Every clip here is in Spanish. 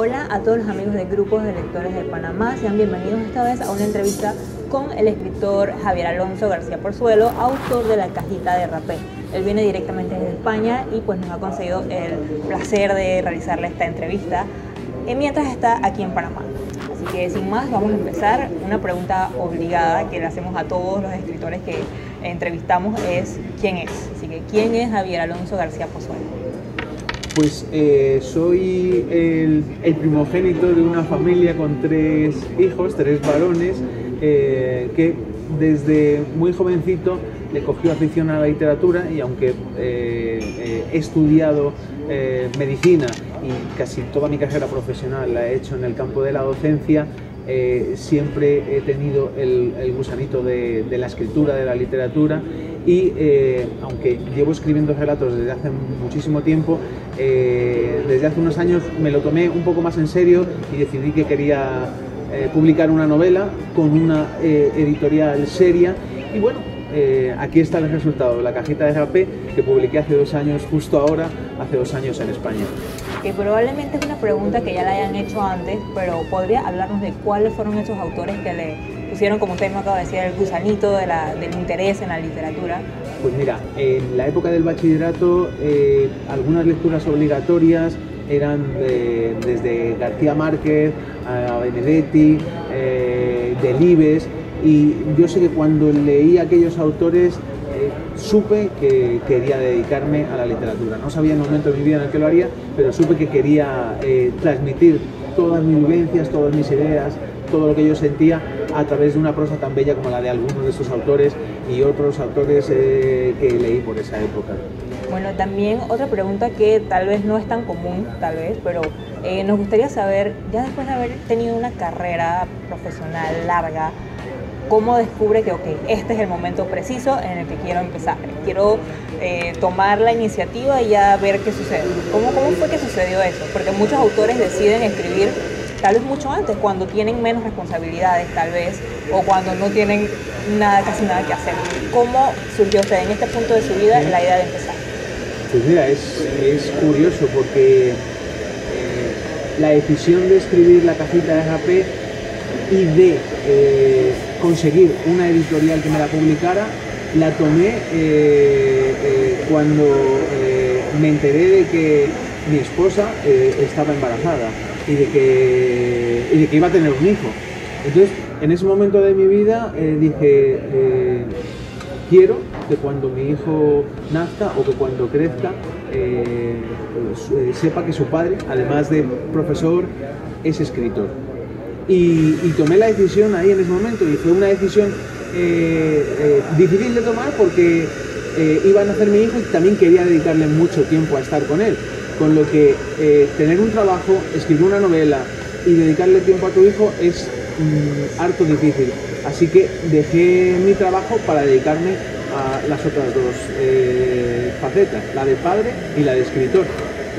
Hola a todos los amigos de Grupos de Lectores de Panamá, sean bienvenidos esta vez a una entrevista con el escritor Javier Alonso García Porzuelo, autor de La Cajita de Rapé. Él viene directamente desde España y pues nos ha concedido el placer de realizarle esta entrevista mientras está aquí en Panamá. Así que sin más vamos a empezar. Una pregunta obligada que le hacemos a todos los escritores que entrevistamos es ¿quién es? Así que ¿quién es Javier Alonso García Porzuelo? Pues soy el primogénito de una familia con tres hijos, tres varones, que desde muy jovencito le cogió afición a la literatura y aunque he estudiado medicina y casi toda mi carrera profesional la he hecho en el campo de la docencia, siempre he tenido el gusanito de la escritura, de la literatura y aunque llevo escribiendo relatos desde hace muchísimo tiempo, desde hace unos años me lo tomé un poco más en serio y decidí que quería publicar una novela con una editorial seria y bueno, aquí está el resultado, La Cajita de Rapé, que publiqué hace 2 años, justo ahora, hace 2 años en España. Que probablemente es una pregunta que ya la hayan hecho antes, pero ¿podría hablarnos de cuáles fueron esos autores que le pusieron, como usted me acaba de decir, el gusanito del interés en la literatura? Pues mira, en la época del bachillerato, algunas lecturas obligatorias eran desde García Márquez a Benedetti, Delibes, y yo sé que cuando leí a aquellos autores supe que quería dedicarme a la literatura. No sabía el momento de mi vida en el que lo haría, pero supe que quería transmitir todas mis vivencias, todas mis ideas, todo lo que yo sentía a través de una prosa tan bella como la de algunos de estos autores y otros autores que leí por esa época. Bueno, también otra pregunta que tal vez no es tan común, pero nos gustaría saber, ya después de haber tenido una carrera profesional larga, ¿cómo descubre que, este es el momento preciso en el que quiero empezar? Quiero tomar la iniciativa y ya ver qué sucede. ¿Cómo fue que sucedió eso? Porque muchos autores deciden escribir tal vez mucho antes, cuando tienen menos responsabilidades tal vez, o cuando no tienen casi nada que hacer. ¿Cómo surgió usted en este punto de su vida la idea de empezar? Pues mira, es curioso porque la decisión de escribir La Cajita de Rapé y de conseguir una editorial que me la publicara, la tomé cuando me enteré de que mi esposa estaba embarazada y de que iba a tener un hijo. Entonces, en ese momento de mi vida dije, quiero que cuando mi hijo nazca o que cuando crezca sepa que su padre, además de profesor, es escritor. Y tomé la decisión ahí en ese momento y fue una decisión difícil de tomar porque iba a nacer mi hijo y también quería dedicarle mucho tiempo a estar con él. Con lo que tener un trabajo, escribir una novela y dedicarle tiempo a tu hijo es harto difícil. Así que dejé mi trabajo para dedicarme a las otras dos facetas, la de padre y la de escritor.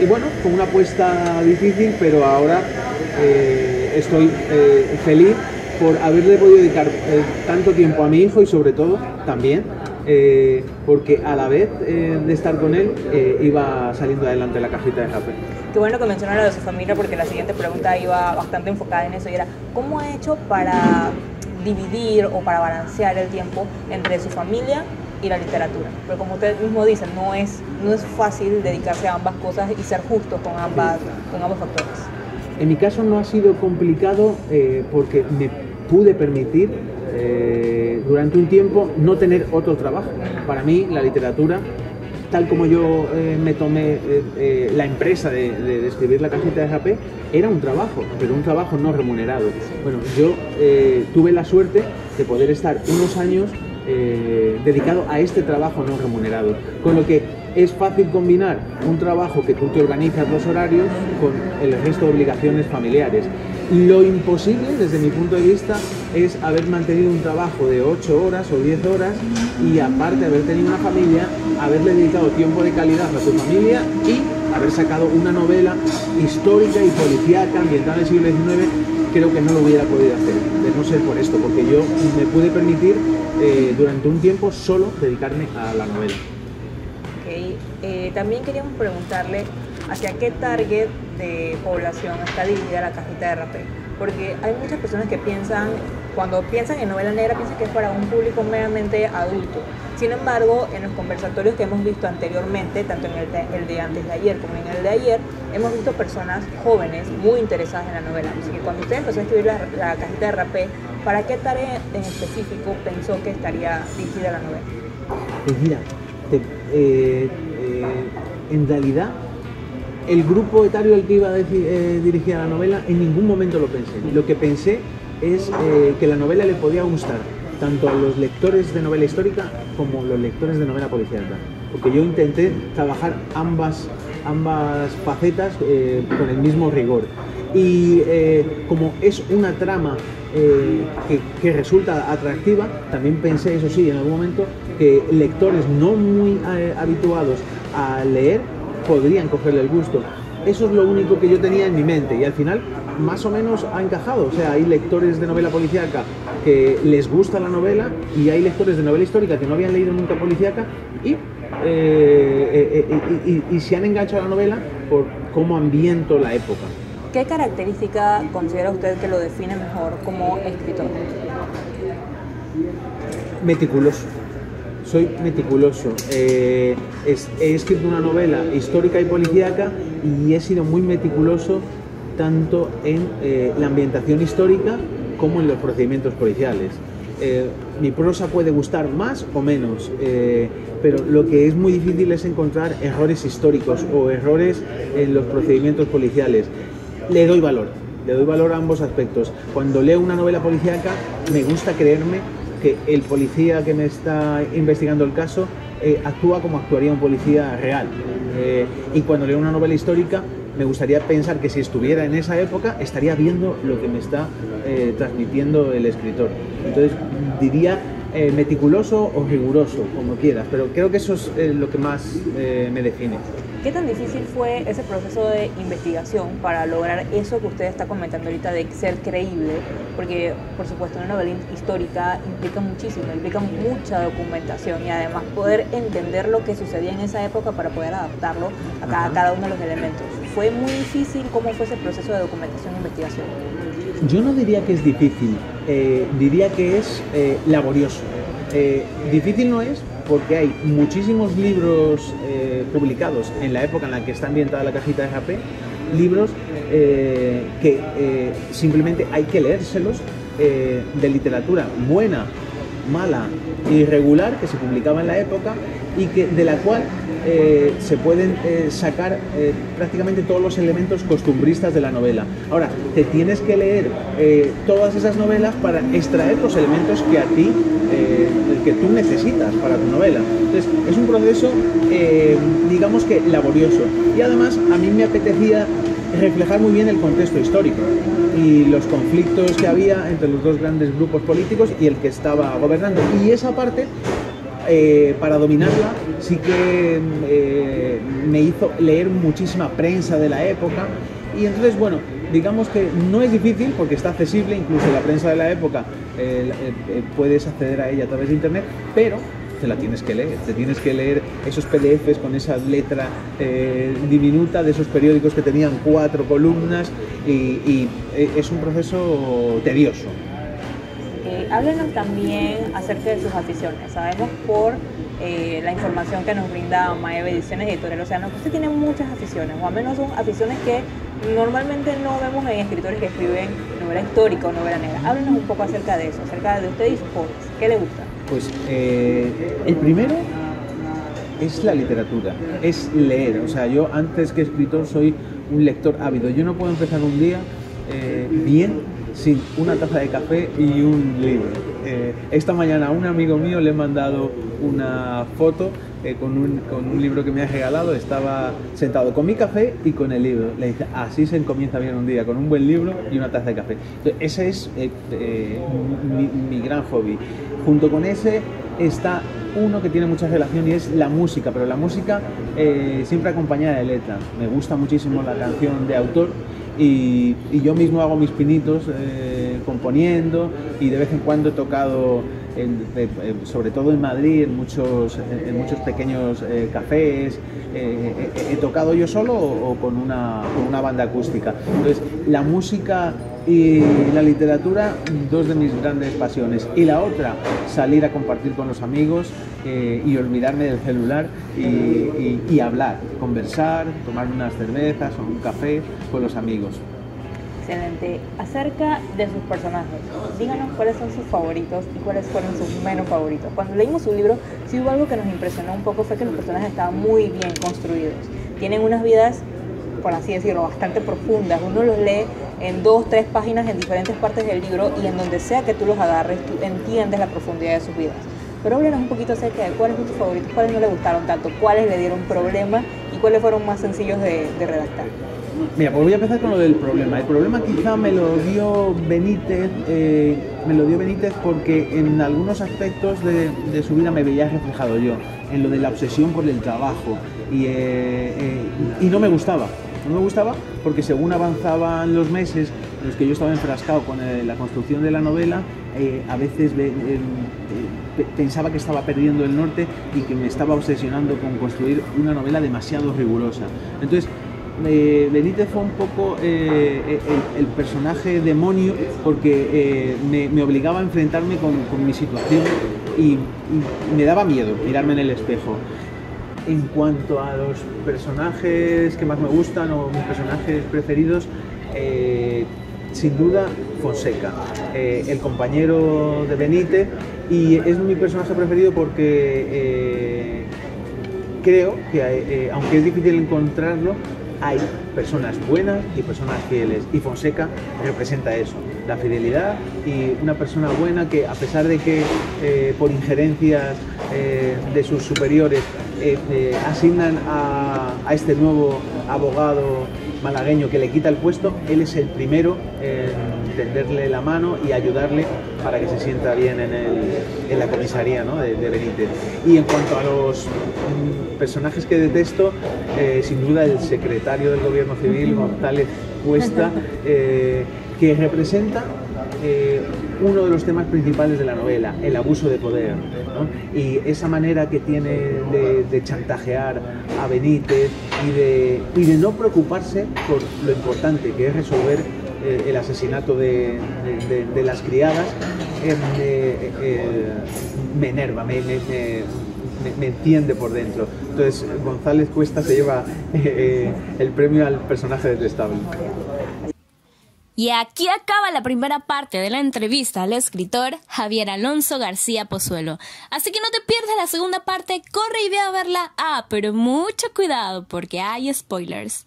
Y bueno, fue una apuesta difícil, pero ahora estoy feliz por haberle podido dedicar tanto tiempo a mi hijo y sobre todo también porque a la vez de estar con él iba saliendo adelante La Cajita de Rapé. Qué bueno que mencionó lo de su familia porque la siguiente pregunta iba bastante enfocada en eso y era ¿cómo ha hecho para dividir o para balancear el tiempo entre su familia y la literatura? Porque como usted mismo dice, no es fácil dedicarse a ambas cosas y ser justo con ambos factores. En mi caso no ha sido complicado porque me pude permitir durante un tiempo no tener otro trabajo. Para mí la literatura, tal como yo me tomé la empresa de escribir La Cajita de Rapé, era un trabajo, pero un trabajo no remunerado. Bueno, yo tuve la suerte de poder estar unos años dedicado a este trabajo no remunerado, con lo que es fácil combinar un trabajo que tú te organizas los horarios con el resto de obligaciones familiares. Lo imposible, desde mi punto de vista, es haber mantenido un trabajo de 8 horas o 10 horas y aparte haber tenido una familia, haberle dedicado tiempo de calidad a tu familia y haber sacado una novela histórica y policíaca ambientada en el siglo XIX. Creo que no lo hubiera podido hacer, de no ser por esto, porque yo me pude permitir durante un tiempo solo dedicarme a la novela. También queríamos preguntarle ¿hacia qué target de población está dirigida la cajita de rapé? Porque hay muchas personas que piensan, cuando piensan en novela negra, piensan que es para un público meramente adulto. Sin embargo, en los conversatorios que hemos visto anteriormente, tanto en el de antes de ayer como en el de ayer, hemos visto personas jóvenes muy interesadas en la novela. Así que cuando usted empezó a escribir la cajita de rapé, ¿para qué tarea en específico pensó que estaría dirigida la novela? Pues mira, en realidad el grupo etario al que iba dirigida la novela en ningún momento lo pensé. Lo que pensé es que la novela le podía gustar tanto a los lectores de novela histórica como los lectores de novela policíaca, porque yo intenté trabajar ambas facetas con el mismo rigor. Y como es una trama que resulta atractiva, también pensé, eso sí, en algún momento, que lectores no muy habituados a leer podrían cogerle el gusto. Eso es lo único que yo tenía en mi mente y al final más o menos ha encajado. O sea, hay lectores de novela policíaca que les gusta la novela y hay lectores de novela histórica que no habían leído nunca policíaca y se han enganchado a la novela por cómo ambiento la época. ¿Qué característica considera usted que lo define mejor como escritor? Meticuloso. Soy meticuloso. He escrito una novela histórica y policíaca y he sido muy meticuloso tanto en la ambientación histórica como en los procedimientos policiales. Mi prosa puede gustar más o menos, pero lo que es muy difícil es encontrar errores históricos o errores en los procedimientos policiales. Le doy valor a ambos aspectos. Cuando leo una novela policíaca me gusta creerme que el policía que me está investigando el caso actúa como actuaría un policía real. Y cuando leo una novela histórica me gustaría pensar que si estuviera en esa época estaría viendo lo que me está transmitiendo el escritor. Entonces diría meticuloso o riguroso, como quieras, pero creo que eso es lo que más me define. ¿Qué tan difícil fue ese proceso de investigación para lograr eso que usted está comentando ahorita de ser creíble? Porque, por supuesto, una novela histórica implica muchísimo, implica mucha documentación y además poder entender lo que sucedía en esa época para poder adaptarlo a cada uno de los elementos. ¿Fue muy difícil? ¿Cómo fue ese proceso de documentación e investigación? Yo no diría que es difícil, diría que es laborioso. Difícil no es porque hay muchísimos libros publicados en la época en la que está ambientada la cajita de rapé, libros que simplemente hay que leérselos, de literatura buena, mala, irregular, que se publicaba en la época y de la cual se pueden sacar prácticamente todos los elementos costumbristas de la novela. Ahora, te tienes que leer todas esas novelas para extraer los elementos que a ti que tú necesitas para tu novela. Entonces, es un proceso, digamos que laborioso. Y además, a mí me apetecía reflejar muy bien el contexto histórico y los conflictos que había entre los dos grandes grupos políticos y el que estaba gobernando. Y esa parte, para dominarla, sí que me hizo leer muchísima prensa de la época. Y entonces, bueno, digamos que no es difícil porque está accesible, incluso la prensa de la época puedes acceder a ella a través de internet, pero te la tienes que leer, esos PDFs con esa letra diminuta de esos periódicos que tenían 4 columnas y es un proceso tedioso. Háblenos también acerca de sus aficiones. Sabemos por la información que nos brinda Maeve Ediciones Editorial Océano que usted tiene muchas aficiones, o al menos son aficiones que normalmente no vemos en escritores que escriben novela histórica o novela negra. Háblenos un poco acerca de eso, acerca de usted y sus hobbies. ¿Qué le gusta? Pues el primero es la literatura, es leer. O sea, yo antes que escritor soy un lector ávido. Yo no puedo empezar un día bien sin una taza de café y un libro. Esta mañana a un amigo mío le he mandado una foto con un libro que me ha regalado. Estaba sentado con mi café y con el libro. Le dije, así se comienza bien un día, con un buen libro y una taza de café. Entonces, ese es mi gran hobby. Junto con ese está uno que tiene mucha relación y es la música, pero la música siempre acompañada de letra. Me gusta muchísimo la canción de autor y yo mismo hago mis pinitos componiendo y de vez en cuando he tocado sobre todo en Madrid, en muchos pequeños cafés. He tocado yo solo o con una banda acústica. Entonces, la música y la literatura, dos de mis grandes pasiones. Y la otra, salir a compartir con los amigos y olvidarme del celular y hablar, conversar, tomar unas cervezas o un café con los amigos. Excelente. Acerca de sus personajes, díganos cuáles son sus favoritos y cuáles fueron sus menos favoritos. Cuando leímos su libro, sí hubo algo que nos impresionó un poco, fue que los personajes estaban muy bien construidos. Tienen unas vidas, por así decirlo, bastante profundas. Uno los lee en 2, 3 páginas en diferentes partes del libro y en donde sea que tú los agarres, tú entiendes la profundidad de sus vidas. Pero háblenos un poquito acerca de cuáles son tus favoritos, cuáles no le gustaron tanto, cuáles le dieron problema y cuáles fueron más sencillos de redactar. Mira, pues voy a empezar con lo del problema. El problema quizá me lo dio Benítez porque en algunos aspectos de su vida me veía reflejado yo, en lo de la obsesión por el trabajo y no me gustaba. No me gustaba porque según avanzaban los meses en los que yo estaba enfrascado con la construcción de la novela, a veces pensaba que estaba perdiendo el norte y que me estaba obsesionando con construir una novela demasiado rigurosa. Entonces, Benítez fue un poco el personaje demonio porque me obligaba a enfrentarme con mi situación y me daba miedo mirarme en el espejo. En cuanto a los personajes que más me gustan o mis personajes preferidos, sin duda Fonseca, el compañero de Benítez, y es mi personaje preferido porque creo que aunque es difícil encontrarlo, hay personas buenas y personas fieles, y Fonseca representa eso, la fidelidad y una persona buena que, a pesar de que por injerencias de sus superiores asignan a este nuevo abogado malagueño que le quita el puesto, él es el primero en tenderle la mano y ayudarle para que se sienta bien en la comisaría, ¿no?, de Benítez. Y en cuanto a los personajes que detesto, sin duda el secretario del Gobierno Civil, González Cuesta, que representa uno de los temas principales de la novela, el abuso de poder, ¿no? Y esa manera que tiene de chantajear a Benítez y de no preocuparse por lo importante que es resolver el asesinato de las criadas, me enerva, me enciende por dentro. Entonces González Cuesta se lleva el premio al personaje detestable. Y aquí acaba la primera parte de la entrevista al escritor Javier Alonso García Pozuelo. Así que no te pierdas la segunda parte, corre y ve a verla. Pero mucho cuidado porque hay spoilers.